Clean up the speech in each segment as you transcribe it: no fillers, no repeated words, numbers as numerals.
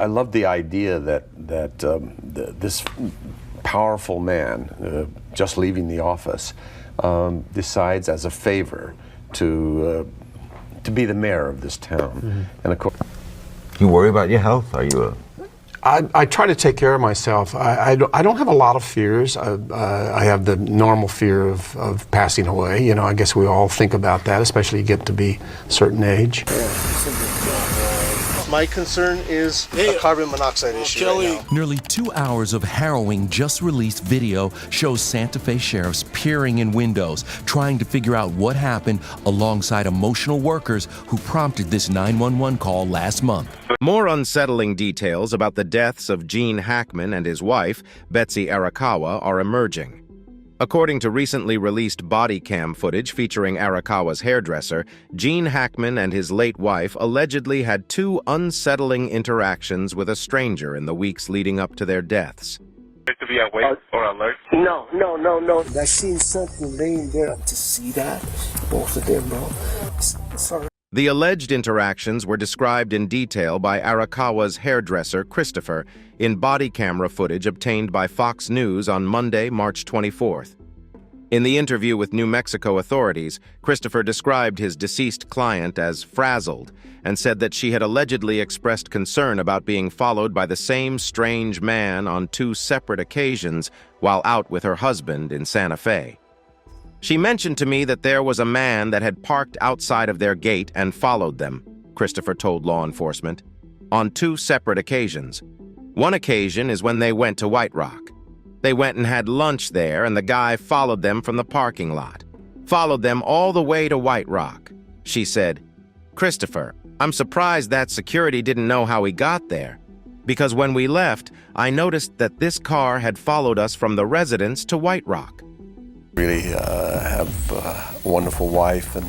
I love the idea that this powerful man, just leaving the office, decides as a favor to be the mayor of this town. Mm-hmm. And of course, You worry about your health? Are you a... I try to take care of myself. I don't have a lot of fears. I have the normal fear of passing away. You know, I guess we all think about that, especially you get to be a certain age. My concern is a carbon monoxide issue right now. Nearly 2 hours of harrowing just released video shows Santa Fe sheriffs peering in windows, trying to figure out what happened alongside emotional workers who prompted this 911 call last month. More unsettling details about the deaths of Gene Hackman and his wife, Betsy Arakawa, are emerging. According to recently released body cam footage featuring Arakawa's hairdresser, Gene Hackman and his late wife allegedly had 2 unsettling interactions with a stranger in the weeks leading up to their deaths. To be awake or alert? No. I seen something laying there to see that. Both of them, bro. Sorry. The alleged interactions were described in detail by Arakawa's hairdresser, Christopher, in body camera footage obtained by Fox News on Monday, March 24th. In the interview with New Mexico authorities, Christopher described his deceased client as frazzled and said that she had allegedly expressed concern about being followed by the same strange man on 2 separate occasions while out with her husband in Santa Fe. She mentioned to me that there was a man that had parked outside of their gate and followed them, Christopher told law enforcement, on 2 separate occasions. One occasion is when they went to White Rock. They went and had lunch there, and the guy followed them from the parking lot. Followed them all the way to White Rock. She said, "Christopher, I'm surprised that security didn't know how he got there. Because when we left, I noticed that this car had followed us from the residence to White Rock." really have a wonderful wife and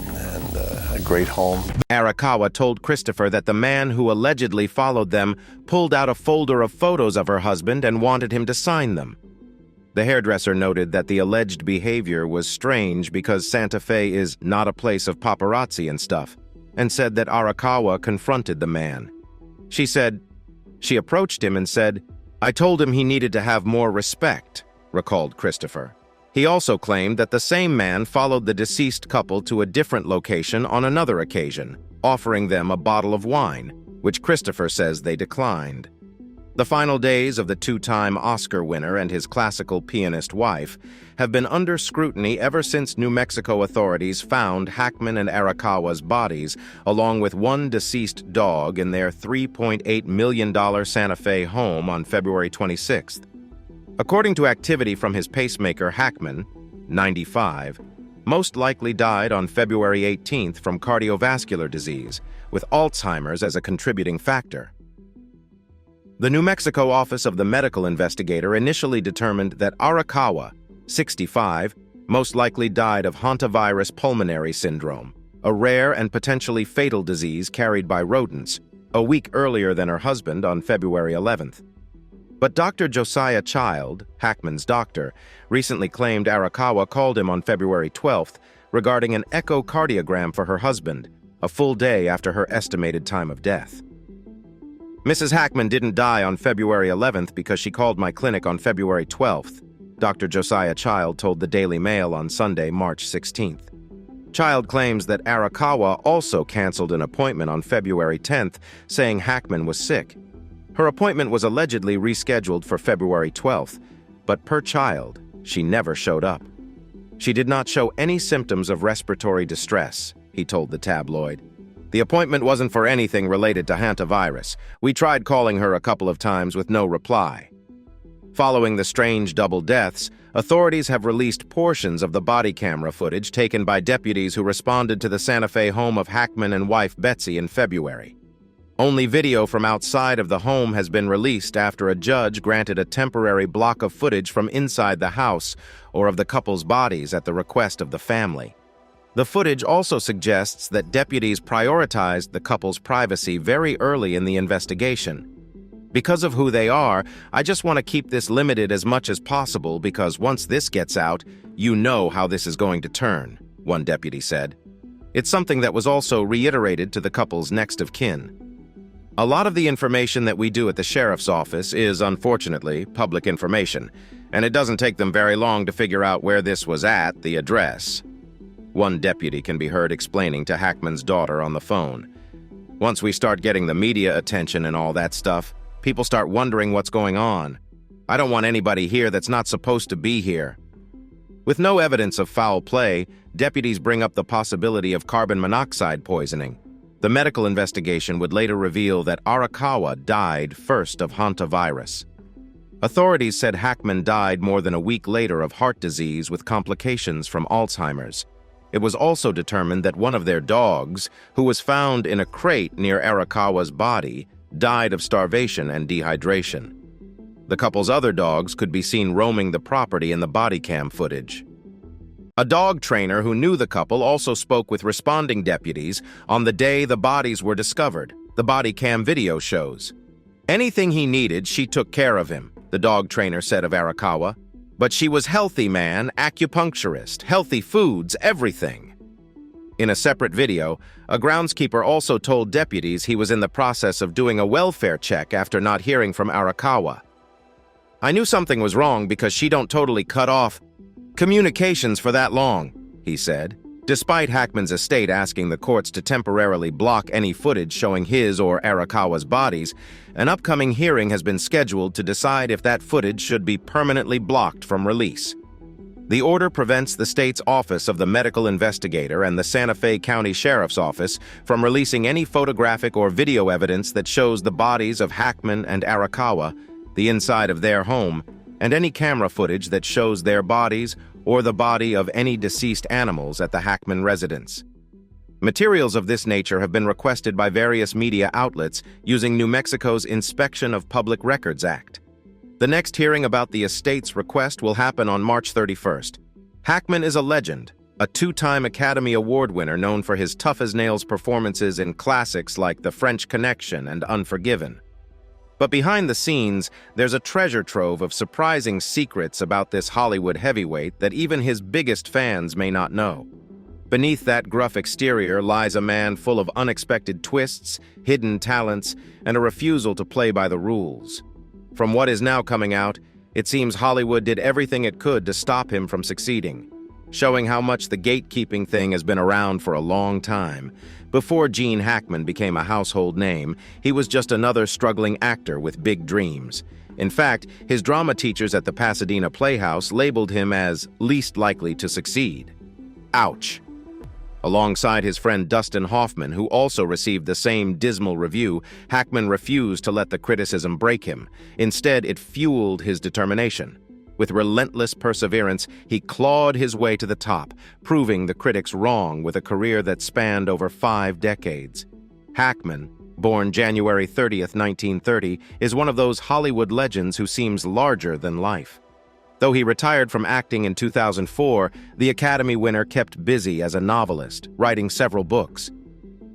a great home. Arakawa told Christopher that the man who allegedly followed them pulled out a folder of photos of her husband and wanted him to sign them. The hairdresser noted that the alleged behavior was strange because Santa Fe is not a place of paparazzi and stuff, and said that Arakawa confronted the man. She said, "She approached him and said, 'I told him he needed to have more respect,'" recalled Christopher. He also claimed that the same man followed the deceased couple to a different location on another occasion, offering them a bottle of wine, which Christopher says they declined. The final days of the 2-time Oscar winner and his classical pianist wife have been under scrutiny ever since New Mexico authorities found Hackman and Arakawa's bodies, along with one deceased dog, in their $3.8 million Santa Fe home on February 26th. According to activity from his pacemaker, Hackman, 95, most likely died on February 18th from cardiovascular disease, with Alzheimer's as a contributing factor. The New Mexico Office of the Medical Investigator initially determined that Arakawa, 65, most likely died of hantavirus pulmonary syndrome, a rare and potentially fatal disease carried by rodents, a week earlier than her husband on February 11th. But Dr. Josiah Child, Hackman's doctor, recently claimed Arakawa called him on February 12th regarding an echocardiogram for her husband, a full day after her estimated time of death. "Mrs. Hackman didn't die on February 11th because she called my clinic on February 12th, Dr. Josiah Child told the Daily Mail on Sunday, March 16th. Child claims that Arakawa also canceled an appointment on February 10th, saying Hackman was sick. Her appointment was allegedly rescheduled for February 12th, but per Child, she never showed up. She did not show any symptoms of respiratory distress, he told the tabloid. The appointment wasn't for anything related to hantavirus. We tried calling her a couple of times with no reply." Following the strange double deaths, authorities have released portions of the body camera footage taken by deputies who responded to the Santa Fe home of Hackman and wife Betsy in February. Only video from outside of the home has been released after a judge granted a temporary block of footage from inside the house or of the couple's bodies at the request of the family. The footage also suggests that deputies prioritized the couple's privacy very early in the investigation. "Because of who they are, I just want to keep this limited as much as possible because once this gets out, you know how this is going to turn," one deputy said. It's something that was also reiterated to the couple's next of kin. A lot of the information that we do at the sheriff's office is, unfortunately, public information, and it doesn't take them very long to figure out where this was at, the address. One deputy can be heard explaining to Hackman's daughter on the phone. Once we start getting the media attention and all that stuff, people start wondering what's going on. I don't want anybody here that's not supposed to be here. With no evidence of foul play, deputies bring up the possibility of carbon monoxide poisoning. The medical investigation would later reveal that Arakawa died first of hantavirus. Authorities said Hackman died more than a week later of heart disease with complications from Alzheimer's. It was also determined that one of their dogs, who was found in a crate near Arakawa's body, died of starvation and dehydration. The couple's other dogs could be seen roaming the property in the body cam footage. A dog trainer who knew the couple also spoke with responding deputies on the day the bodies were discovered, the body cam video shows. Anything he needed, she took care of him, the dog trainer said of Arakawa. But she was healthy, man, acupuncturist, healthy foods, everything. In a separate video, a groundskeeper also told deputies he was in the process of doing a welfare check after not hearing from Arakawa. I knew something was wrong because she don't totally cut off communications for that long, he said, despite Hackman's estate asking the courts to temporarily block any footage showing his or Arakawa's bodies. An upcoming hearing has been scheduled to decide if that footage should be permanently blocked from release. The order prevents the state's Office of the Medical Investigator and the Santa Fe County Sheriff's Office from releasing any photographic or video evidence that shows the bodies of Hackman and Arakawa, the inside of their home, and any camera footage that shows their bodies or the body of any deceased animals at the Hackman residence. Materials of this nature have been requested by various media outlets using New Mexico's Inspection of Public Records Act. The next hearing about the estate's request will happen on March 31st. Hackman is a legend, a two-time Academy Award winner known for his tough-as-nails performances in classics like The French Connection and Unforgiven. But behind the scenes, there's a treasure trove of surprising secrets about this Hollywood heavyweight that even his biggest fans may not know. Beneath that gruff exterior lies a man full of unexpected twists, hidden talents, and a refusal to play by the rules. From what is now coming out, it seems Hollywood did everything it could to stop him from succeeding, showing how much the gatekeeping thing has been around for a long time. Before Gene Hackman became a household name, he was just another struggling actor with big dreams. In fact, his drama teachers at the Pasadena Playhouse labeled him as least likely to succeed. Ouch. Alongside his friend Dustin Hoffman, who also received the same dismal review, Hackman refused to let the criticism break him. Instead, it fueled his determination. With relentless perseverance, he clawed his way to the top, proving the critics wrong with a career that spanned over 5 decades. Hackman, born January 30th, 1930, is one of those Hollywood legends who seems larger than life. Though he retired from acting in 2004, the Academy winner kept busy as a novelist, writing several books.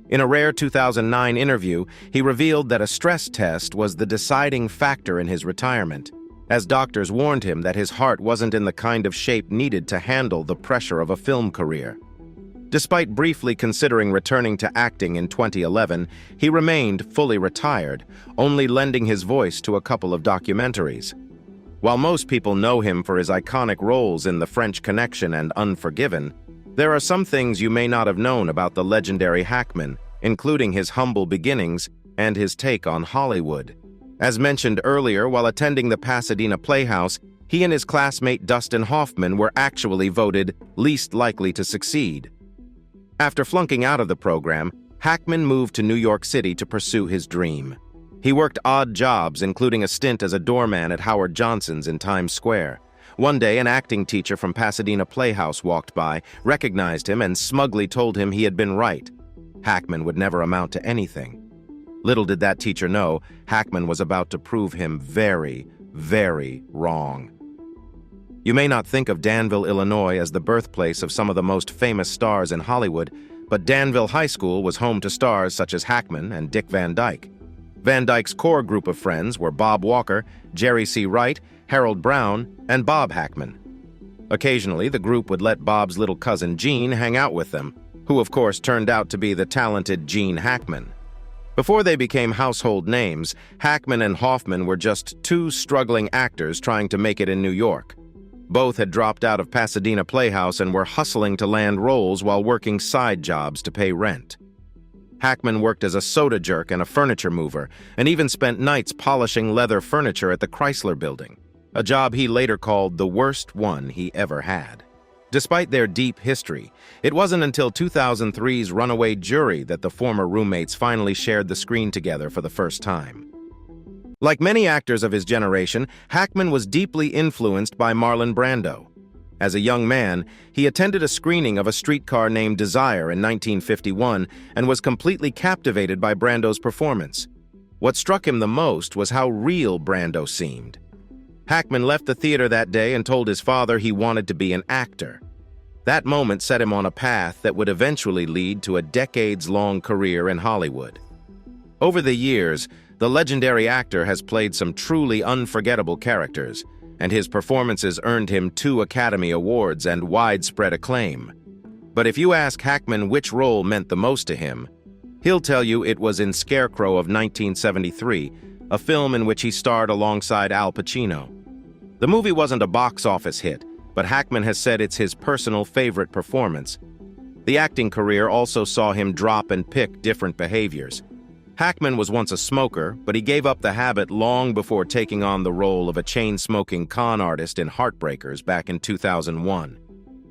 In a rare 2009 interview, he revealed that a stress test was the deciding factor in his retirement, as doctors warned him that his heart wasn't in the kind of shape needed to handle the pressure of a film career. Despite briefly considering returning to acting in 2011, he remained fully retired, only lending his voice to a couple of documentaries. While most people know him for his iconic roles in The French Connection and Unforgiven, there are some things you may not have known about the legendary Hackman, including his humble beginnings and his take on Hollywood. As mentioned earlier, while attending the Pasadena Playhouse, he and his classmate Dustin Hoffman were actually voted least likely to succeed. After flunking out of the program, Hackman moved to New York City to pursue his dream. He worked odd jobs, including a stint as a doorman at Howard Johnson's in Times Square. One day, an acting teacher from Pasadena Playhouse walked by, recognized him, and smugly told him he had been right. Hackman would never amount to anything. Little did that teacher know, Hackman was about to prove him very, very wrong. You may not think of Danville, Illinois as the birthplace of some of the most famous stars in Hollywood, but Danville High School was home to stars such as Hackman and Dick Van Dyke. Van Dyke's core group of friends were Bob Walker, Jerry C. Wright, Harold Brown, and Bob Hackman. Occasionally, the group would let Bob's little cousin Gene hang out with them, who of course turned out to be the talented Gene Hackman. Before they became household names, Hackman and Hoffman were just two struggling actors trying to make it in New York. Both had dropped out of Pasadena Playhouse and were hustling to land roles while working side jobs to pay rent. Hackman worked as a soda jerk and a furniture mover, and even spent nights polishing leather furniture at the Chrysler Building, a job he later called the worst one he ever had. Despite their deep history, it wasn't until 2003's Runaway Jury that the former roommates finally shared the screen together for the first time. Like many actors of his generation, Hackman was deeply influenced by Marlon Brando. As a young man, he attended a screening of A Streetcar Named Desire in 1951 and was completely captivated by Brando's performance. What struck him the most was how real Brando seemed. Hackman left the theater that day and told his father he wanted to be an actor. That moment set him on a path that would eventually lead to a decades-long career in Hollywood. Over the years, the legendary actor has played some truly unforgettable characters, and his performances earned him 2 Academy Awards and widespread acclaim. But if you ask Hackman which role meant the most to him, he'll tell you it was in Scarecrow of 1973, a film in which he starred alongside Al Pacino. The movie wasn't a box office hit, but Hackman has said it's his personal favorite performance. The acting career also saw him drop and pick different behaviors. Hackman was once a smoker, but he gave up the habit long before taking on the role of a chain-smoking con artist in Heartbreakers back in 2001.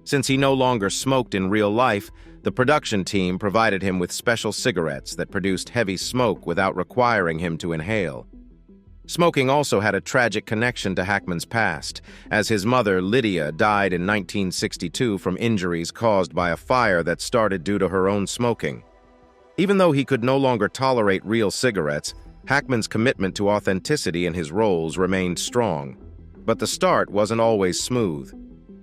Since he no longer smoked in real life, the production team provided him with special cigarettes that produced heavy smoke without requiring him to inhale. Smoking also had a tragic connection to Hackman's past, as his mother, Lydia, died in 1962 from injuries caused by a fire that started due to her own smoking. Even though he could no longer tolerate real cigarettes, Hackman's commitment to authenticity in his roles remained strong. But the start wasn't always smooth.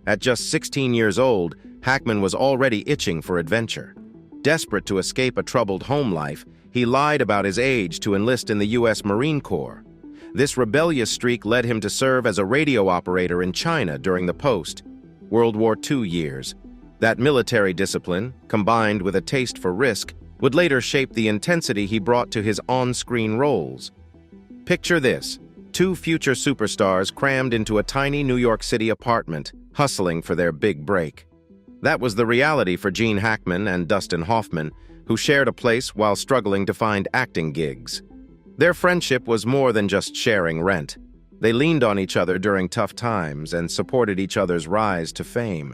At just 16 years old, Hackman was already itching for adventure. Desperate to escape a troubled home life, he lied about his age to enlist in the U.S. Marine Corps. This rebellious streak led him to serve as a radio operator in China during the post-World War II years. That military discipline, combined with a taste for risk, would later shape the intensity he brought to his on-screen roles. Picture this: 2 future superstars crammed into a tiny New York City apartment, hustling for their big break. That was the reality for Gene Hackman and Dustin Hoffman, who shared a place while struggling to find acting gigs. Their friendship was more than just sharing rent. They leaned on each other during tough times and supported each other's rise to fame.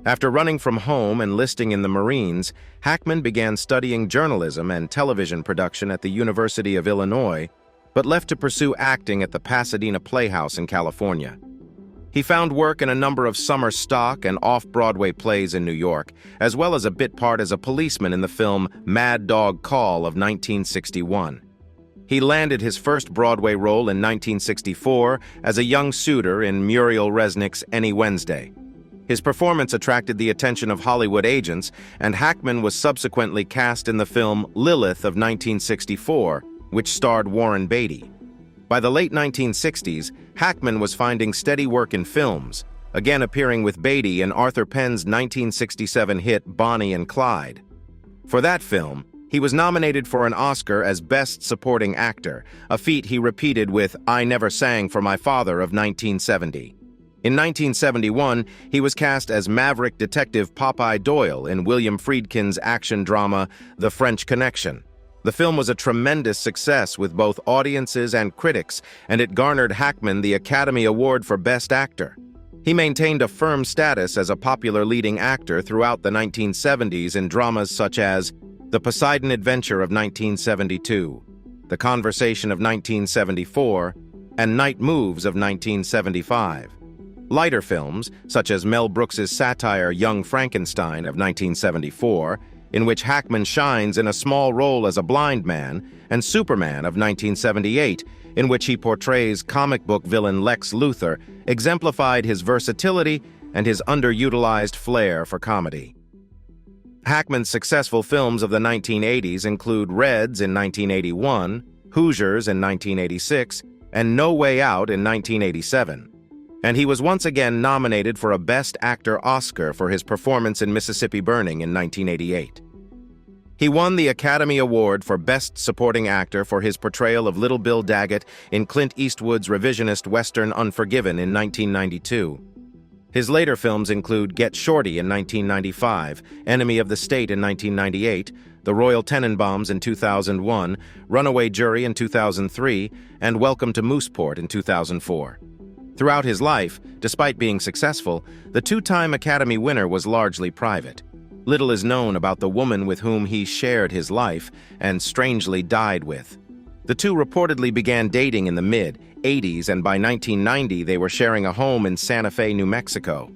After running from home and enlisting in the Marines, Hackman began studying journalism and television production at the University of Illinois, but left to pursue acting at the Pasadena Playhouse in California. He found work in a number of summer stock and off-Broadway plays in New York, as well as a bit part as a policeman in the film Mad Dog Call of 1961. He landed his first Broadway role in 1964 as a young suitor in Muriel Resnick's Any Wednesday. His performance attracted the attention of Hollywood agents, and Hackman was subsequently cast in the film Lilith of 1964, which starred Warren Beatty. By the late 1960s, Hackman was finding steady work in films, again appearing with Beatty in Arthur Penn's 1967 hit Bonnie and Clyde. For that film, he was nominated for an Oscar as Best Supporting Actor, a feat he repeated with I Never Sang for My Father of 1970. In 1971, he was cast as maverick detective Popeye Doyle in William Friedkin's action drama The French Connection. The film was a tremendous success with both audiences and critics, and it garnered Hackman the Academy Award for Best Actor. He maintained a firm status as a popular leading actor throughout the 1970s in dramas such as The Poseidon Adventure of 1972, The Conversation of 1974, and Night Moves of 1975. Lighter films, such as Mel Brooks's satire Young Frankenstein of 1974, in which Hackman shines in a small role as a blind man, and Superman of 1978, in which he portrays comic book villain Lex Luthor, exemplified his versatility and his underutilized flair for comedy. Hackman's successful films of the 1980s include Reds in 1981, Hoosiers in 1986, and No Way Out in 1987. And he was once again nominated for a Best Actor Oscar for his performance in Mississippi Burning in 1988. He won the Academy Award for Best Supporting Actor for his portrayal of Little Bill Daggett in Clint Eastwood's revisionist western Unforgiven in 1992. His later films include Get Shorty in 1995, Enemy of the State in 1998, The Royal Tenenbaums in 2001, Runaway Jury in 2003, and Welcome to Mooseport in 2004. Throughout his life, despite being successful, the two-time Academy winner was largely private. Little is known about the woman with whom he shared his life and strangely died with. The two reportedly began dating in the mid-'80s, and by 1990 they were sharing a home in Santa Fe, New Mexico.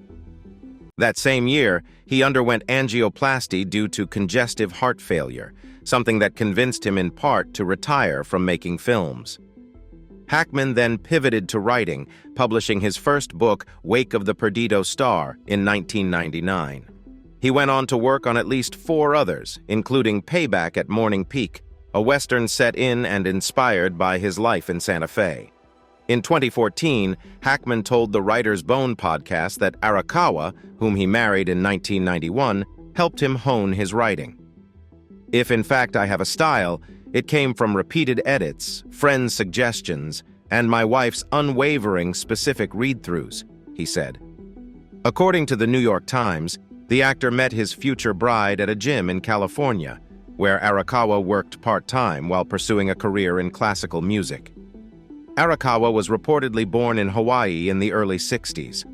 That same year, he underwent angioplasty due to congestive heart failure, something that convinced him in part to retire from making films. Hackman then pivoted to writing, publishing his first book, Wake of the Perdido Star, in 1999. He went on to work on at least 4 others, including Payback at Morning Peak, a western set in and inspired by his life in Santa Fe. In 2014, Hackman told the Writer's Bone podcast that Arakawa, whom he married in 1991, helped him hone his writing. If in fact I have a style, it came from repeated edits, friends' suggestions, and my wife's unwavering specific read-throughs, he said. According to the New York Times, the actor met his future bride at a gym in California, where Arakawa worked part-time while pursuing a career in classical music. Arakawa was reportedly born in Hawaii in the early 60s.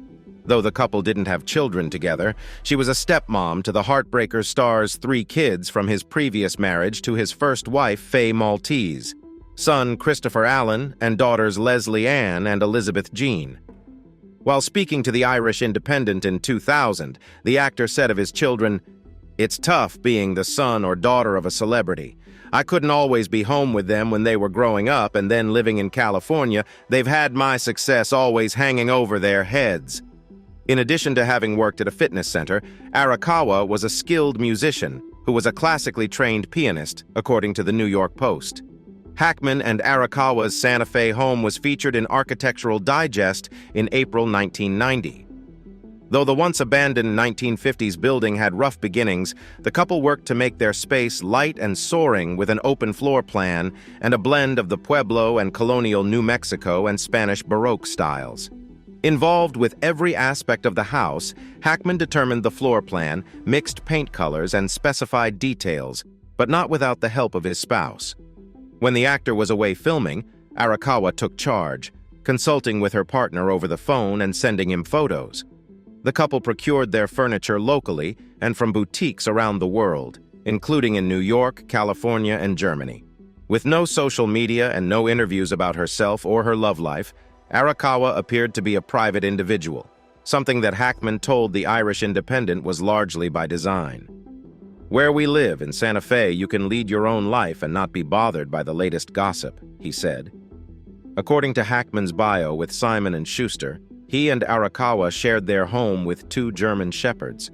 Though the couple didn't have children together, she was a stepmom to the Heartbreaker star's 3 kids from his previous marriage to his first wife, Faye Maltese, son Christopher Allen, and daughters Leslie Ann and Elizabeth Jean. While speaking to the Irish Independent in 2000, the actor said of his children, "It's tough being the son or daughter of a celebrity. I couldn't always be home with them when they were growing up, and then living in California, they've had my success always hanging over their heads." In addition to having worked at a fitness center, Arakawa was a skilled musician who was a classically trained pianist, according to the New York Post. Hackman and Arakawa's Santa Fe home was featured in Architectural Digest in April 1990. Though the once-abandoned 1950s building had rough beginnings, the couple worked to make their space light and soaring with an open floor plan and a blend of the Pueblo and colonial New Mexico and Spanish Baroque styles. Involved with every aspect of the house, Hackman determined the floor plan, mixed paint colors, and specified details, but not without the help of his spouse. When the actor was away filming, Arakawa took charge, consulting with her partner over the phone and sending him photos. The couple procured their furniture locally and from boutiques around the world, including in New York, California, and Germany. With no social media and no interviews about herself or her love life, Arakawa appeared to be a private individual, something that Hackman told the Irish Independent was largely by design. "Where we live, in Santa Fe, you can lead your own life and not be bothered by the latest gossip," he said. According to Hackman's bio with Simon & Schuster, he and Arakawa shared their home with 2 German shepherds.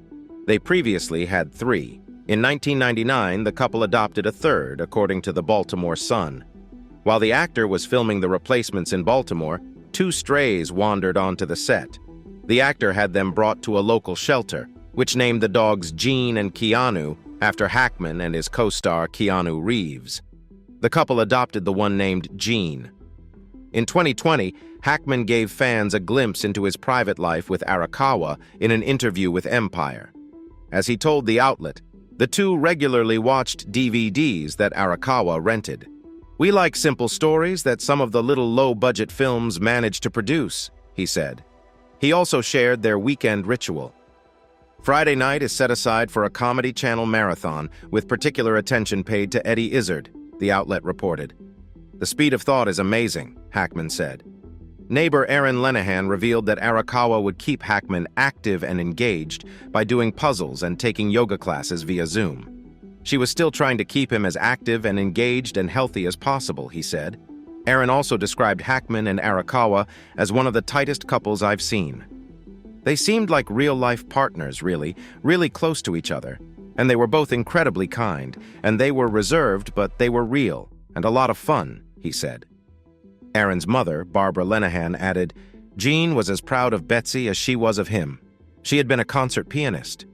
They previously had 3. In 1999, the couple adopted a third, according to the Baltimore Sun. While the actor was filming The Replacements in Baltimore, 2 strays wandered onto the set. The actor had them brought to a local shelter, which named the dogs Gene and Keanu after Hackman and his co-star Keanu Reeves. The couple adopted the one named Gene. In 2020, Hackman gave fans a glimpse into his private life with Arakawa in an interview with Empire. As he told the outlet, the two regularly watched DVDs that Arakawa rented. "We like simple stories that some of the little low-budget films manage to produce," he said. He also shared their weekend ritual. Friday night is set aside for a Comedy Channel marathon, with particular attention paid to Eddie Izzard, the outlet reported. "The speed of thought is amazing," Hackman said. Neighbor Aaron Lenahan revealed that Arakawa would keep Hackman active and engaged by doing puzzles and taking yoga classes via Zoom. She was still trying to keep him as active and engaged and healthy as possible, he said. Aaron also described Hackman and Arakawa as one of the tightest couples I've seen. They seemed like real-life partners, really close to each other, and they were both incredibly kind, and they were reserved, but they were real, and a lot of fun, he said. Aaron's mother, Barbara Lenahan, added, "Jean was as proud of Betsy as she was of him. She had been a concert pianist."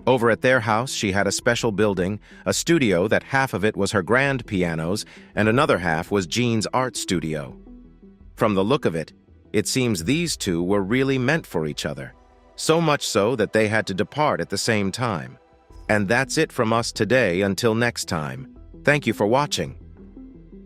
Over at their house, she had a special building, a studio that half of it was her grand pianos and another half was Jean's art studio. From the look of it, it seems these two were really meant for each other, so much so that they had to depart at the same time. And that's it from us today. Until next time, thank you for watching.